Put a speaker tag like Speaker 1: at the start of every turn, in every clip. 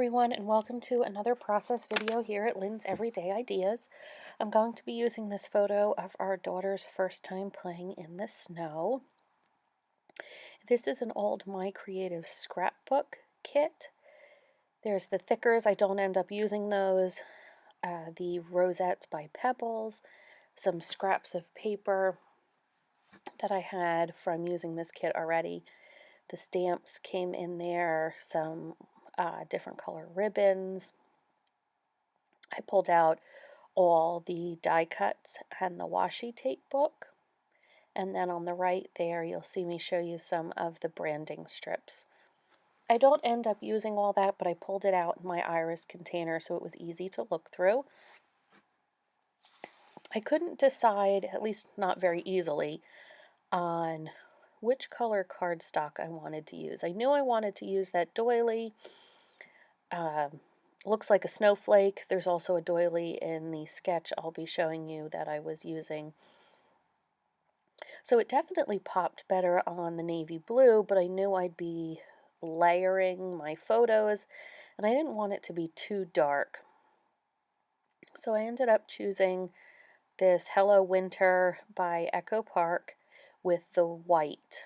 Speaker 1: everyone, and welcome to another process video here at Lynn's Everyday Ideas. I'm going to be using this photo of our daughter's first time playing in the snow. This is an old My Creative Scrapbook kit. There's the thickers, I don't end up using those, the rosettes by Pebbles, some scraps of paper that I had from using this kit already. The stamps came in there, some different color ribbons. I pulled out all the die cuts and the washi tape book. And then on the right there, you'll see me show you some of the branding strips. I don't end up using all that, but I pulled it out in my iris container so it was easy to look through. I couldn't decide, at least not very easily, on which color cardstock I wanted to use. I knew I wanted to use that doily. Looks like a snowflake. There's also a doily in the sketch I'll be showing you that I was using. So it definitely popped better on the navy blue, but I knew I'd be layering my photos, and I didn't want it to be too dark. So I ended up choosing this Hello Winter by Echo Park with the white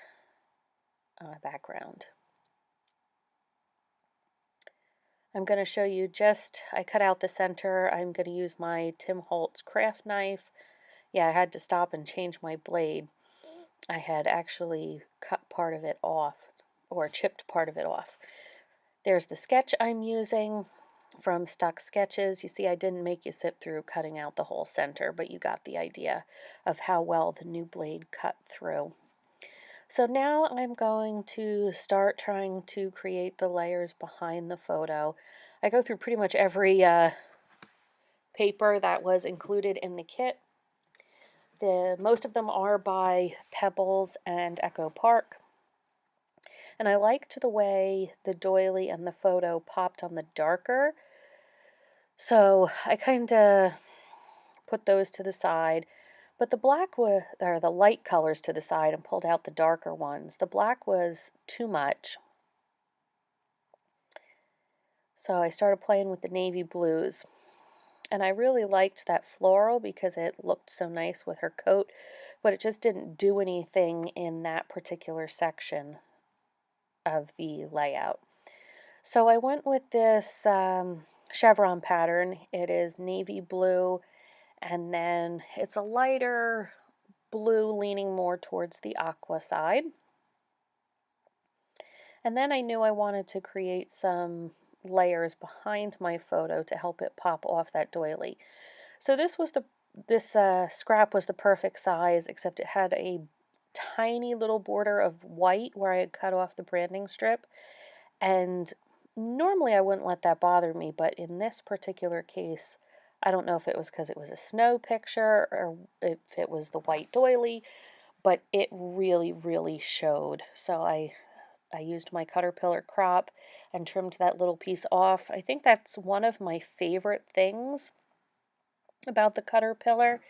Speaker 1: background. I'm going to show you I cut out the center. I'm going to use my Tim Holtz craft knife. Yeah, I had to stop and change my blade. I had actually cut part of it off, or chipped part of it off. There's the sketch I'm using from Stuck Sketches. You see, I didn't make you sit through cutting out the whole center, but you got the idea of how well the new blade cut through. So now I'm going to start trying to create the layers behind the photo. I go through pretty much every paper that was included in the kit. Most of them are by Pebbles and Echo Park. And I liked the way the doily and the photo popped on the darker. So I kind of put those to the side. But the black or the light colors to the side and pulled out the darker ones. The black was too much. So I started playing with the navy blues. And I really liked that floral because it looked so nice with her coat, but it just didn't do anything in that particular section of the layout. So I went with this chevron pattern. It is navy blue, and then it's a lighter blue leaning more towards the aqua side. And then I knew I wanted to create some layers behind my photo to help it pop off that doily. So this scrap was the perfect size, except it had a tiny little border of white where I had cut off the branding strip. And normally I wouldn't let that bother me, but in this particular case, I don't know if it was because it was a snow picture or if it was the white doily, but it really, really showed. So I used my Caterpillar crop and trimmed that little piece off. I think that's one of my favorite things about the Caterpillar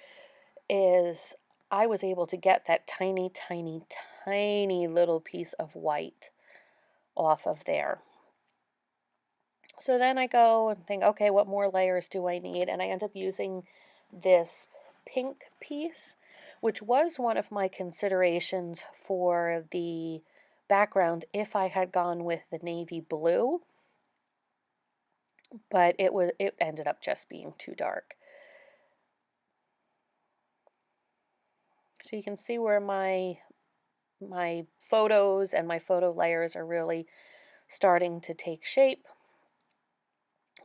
Speaker 1: is I was able to get that tiny, tiny, tiny little piece of white off of there. So then I go and think, okay, what more layers do I need? And I end up using this pink piece, which was one of my considerations for the background if I had gone with the navy blue, but it ended up just being too dark. So you can see where my photos and my photo layers are really starting to take shape.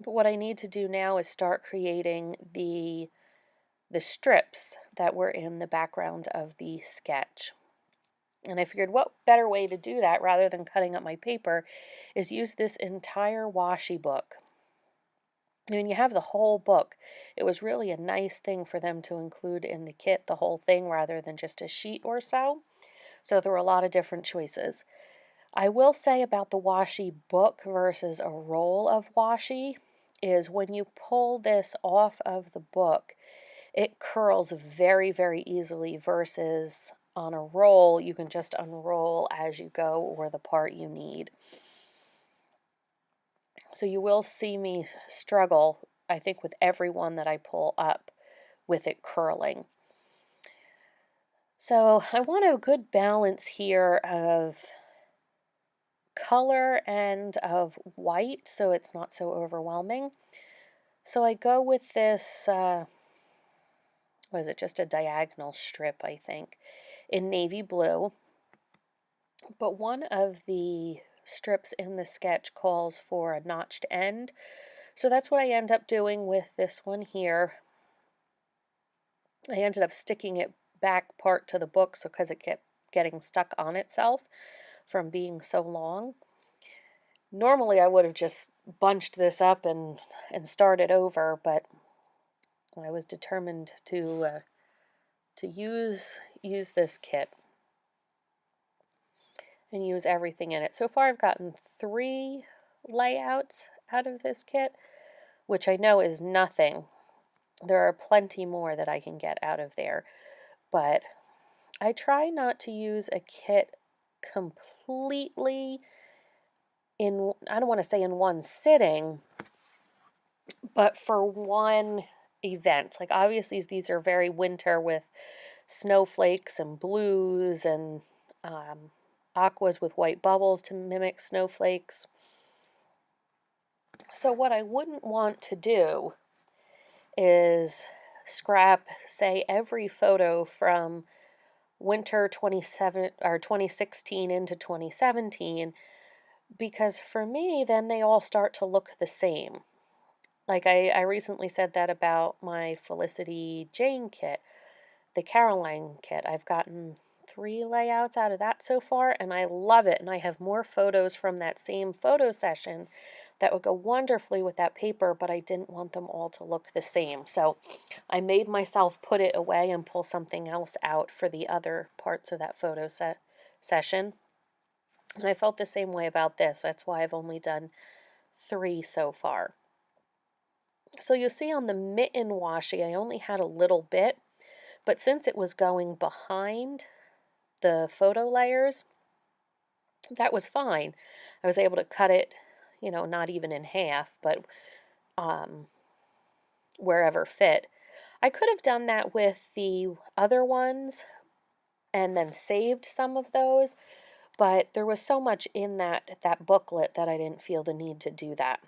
Speaker 1: But what I need to do now is start creating the strips that were in the background of the sketch. And I figured what better way to do that rather than cutting up my paper is use this entire washi book. I mean, you have the whole book. It was really a nice thing for them to include in the kit, the whole thing, rather than just a sheet or so. So there were a lot of different choices. I will say about the washi book versus a roll of washi is when you pull this off of the book, it curls very, very easily versus on a roll, you can just unroll as you go or the part you need. So you will see me struggle, I think, with every one that I pull up with it curling. So I want a good balance here of color and of white so it's not so overwhelming. So I go with this, what is it, just a diagonal strip, I think, in navy blue. But one of the strips in the sketch calls for a notched end. So that's what I end up doing with this one here. I ended up sticking it back part to the book so because it kept getting stuck on itself from being so long. Normally I would have just bunched this up and started over, but I was determined to use this kit and use everything in it. So far I've gotten 3 layouts out of this kit, which I know is nothing. There are plenty more that I can get out of there, but I try not to use a kit completely in, I don't want to say in one sitting, but for one event. Like obviously these are very winter with snowflakes and blues and aquas with white bubbles to mimic snowflakes. So what I wouldn't want to do is scrap, say, every photo from winter 2016 into 2017, because for me then they all start to look the same. Like I recently said that about my Felicity Jane kit, the Caroline kit. I've gotten 3 layouts out of that so far, and I love it. And I have more photos from that same photo session that would go wonderfully with that paper, but I didn't want them all to look the same. So I made myself put it away and pull something else out for the other parts of that photo session. And I felt the same way about this. That's why I've only done 3 so far. So you'll see on the mitten washi, I only had a little bit, but since it was going behind the photo layers, that was fine. I was able to cut it, not even in half, but um, wherever fit. I could have done that with the other ones and then saved some of those, but there was so much in that booklet that I didn't feel the need to do that.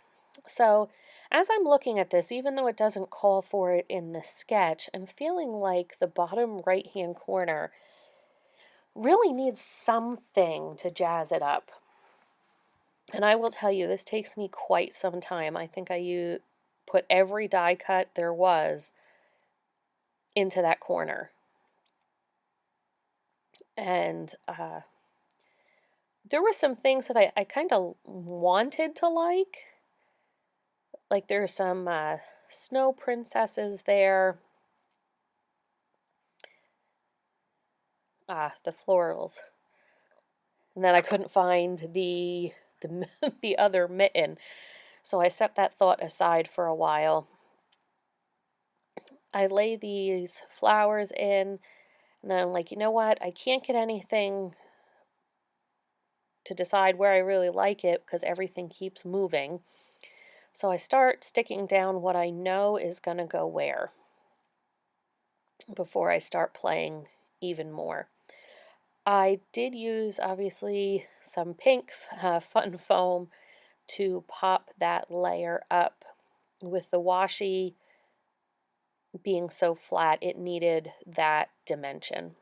Speaker 1: So as I'm looking at this, even though it doesn't call for it in the sketch, I'm feeling like the bottom right-hand corner really needs something to jazz it up. And I will tell you, this takes me quite some time. I think I put every die cut there was into that corner. And there were some things that I kind of wanted to like. Like there's some snow princesses there. The florals. And then I couldn't find the the other mitten. So I set that thought aside for a while. I lay these flowers in, and then I'm like, you know what? I can't get anything to decide where I really like it because everything keeps moving. So I start sticking down what I know is going to go where before I start playing even more. I did use, obviously, some pink fun foam to pop that layer up. With the washi being so flat, it needed that dimension.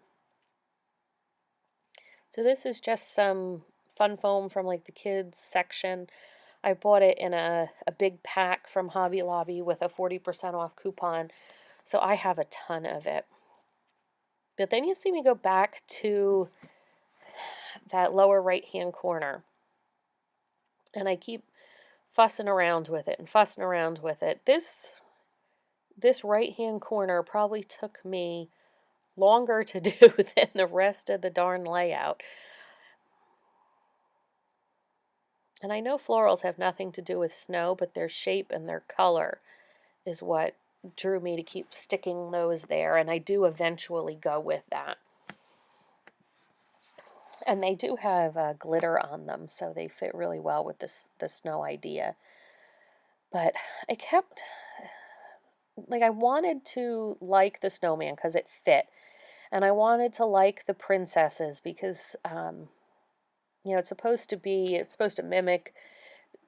Speaker 1: So this is just some fun foam from like the kids section. I bought it in a big pack from Hobby Lobby with a 40% off coupon, so I have a ton of it. But then you see me go back to that lower right-hand corner, and I keep fussing around with it and fussing around with it. This right-hand corner probably took me longer to do than the rest of the darn layout. And I know florals have nothing to do with snow, but their shape and their color is what drew me to keep sticking those there, and I do eventually go with that. And they do have glitter on them, so they fit really well with the snow idea. But I kept, like, I wanted to like the snowman because it fit. And I wanted to like the princesses because, it's supposed to mimic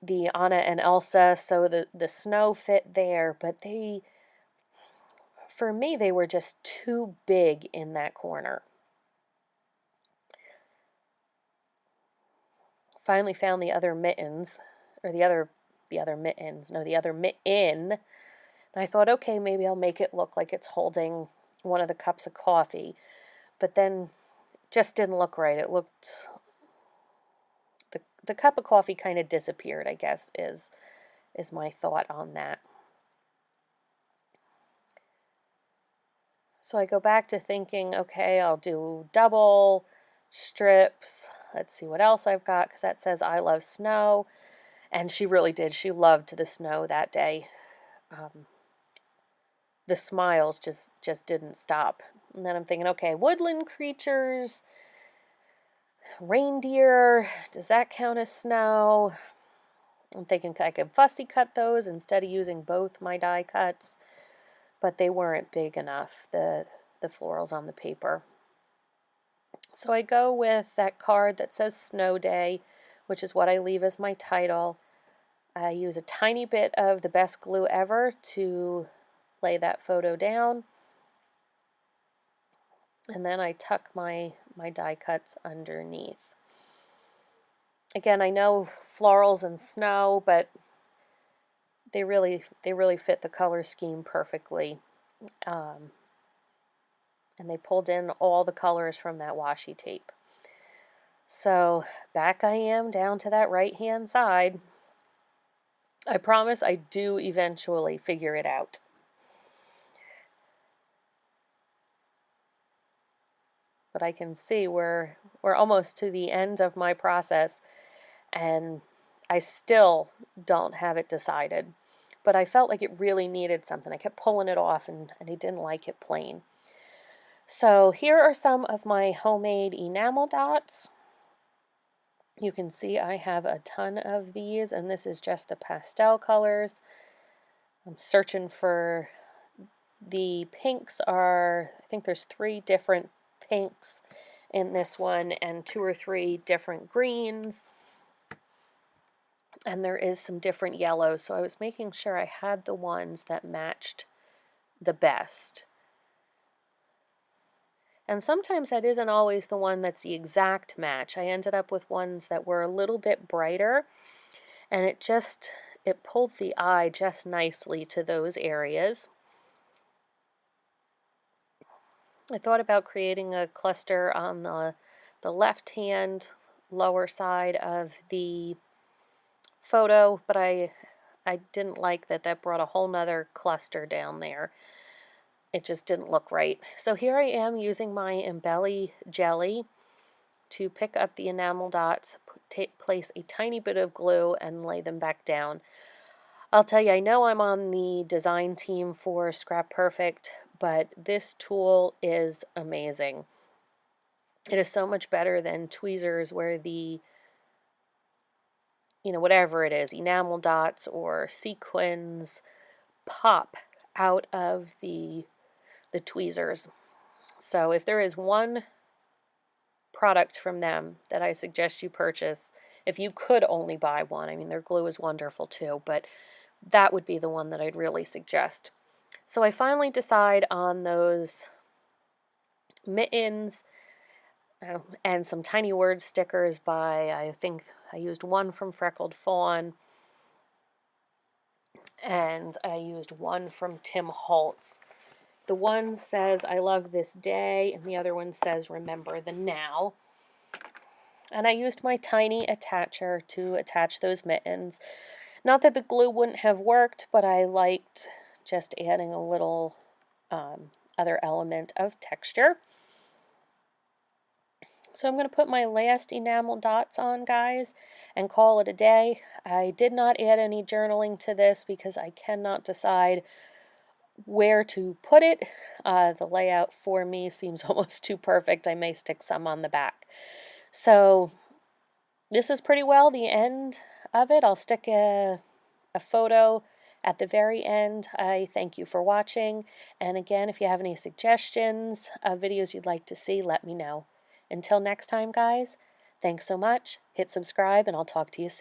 Speaker 1: the Anna and Elsa, so the snow fit there, but for me, they were just too big in that corner. Finally found the other mittens, or the other mittens, no, the other mitten. And I thought, okay, maybe I'll make it look like it's holding one of the cups of coffee. But then just didn't look right. It looked, the cup of coffee kind of disappeared, I guess, is my thought on that. So I go back to thinking, okay, I'll do double strips. Let's see what else I've got, because that says I love snow. And she really did. She loved the snow that day. Um, the smiles just didn't stop. And then I'm thinking, okay, woodland creatures, reindeer, does that count as snow? I'm thinking I could fussy cut those instead of using both my die cuts, but they weren't big enough, the florals on the paper. So I go with that card that says Snow Day, which is what I leave as my title. I use a tiny bit of the best glue ever to lay that photo down. And then I tuck my die cuts underneath. Again, I know florals and snow, but they really fit the color scheme perfectly. And they pulled in all the colors from that washi tape. So back I am down to that right-hand side. I promise I do eventually figure it out. But I can see we're almost to the end of my process, and I still don't have it decided. But I felt like it really needed something. I kept pulling it off, and I didn't like it plain. So here are some of my homemade enamel dots. You can see I have a ton of these, and this is just the pastel colors. I'm searching for the pinks. I think there's 3 different pinks in this one and 2 or 3 different greens. And there is some different yellows, so I was making sure I had the ones that matched the best. And sometimes that isn't always the one that's the exact match. I ended up with ones that were a little bit brighter, and it pulled the eye just nicely to those areas. I thought about creating a cluster on the left-hand lower side of the photo, but I didn't like that brought a whole nother cluster down there. It just didn't look right. So here I am using my Embelly jelly to pick up the enamel dots, place a tiny bit of glue, and lay them back down. I'll tell you, I know I'm on the design team for Scrap Perfect, but this tool is amazing. It is so much better than tweezers where whatever it is, enamel dots or sequins pop out of the tweezers. So if there is one product from them that I suggest you purchase, if you could only buy one, I mean, their glue is wonderful too, but that would be the one that I'd really suggest. So I finally decide on those mittens and some tiny word stickers I think I used one from Freckled Fawn, and I used one from Tim Holtz. The one says, I love this day, and the other one says, remember the now. And I used my tiny attacher to attach those mittens. Not that the glue wouldn't have worked, but I liked just adding a little other element of texture. So I'm going to put my last enamel dots on, guys, and call it a day. I did not add any journaling to this because I cannot decide where to put it. The layout for me seems almost too perfect. I may stick some on the back. So this is pretty well the end of it. I'll stick a a photo at the very end. I thank you for watching, and again, if you have any suggestions of videos you'd like to see, let me know. Until next time, guys, thanks so much. Hit subscribe, and I'll talk to you soon.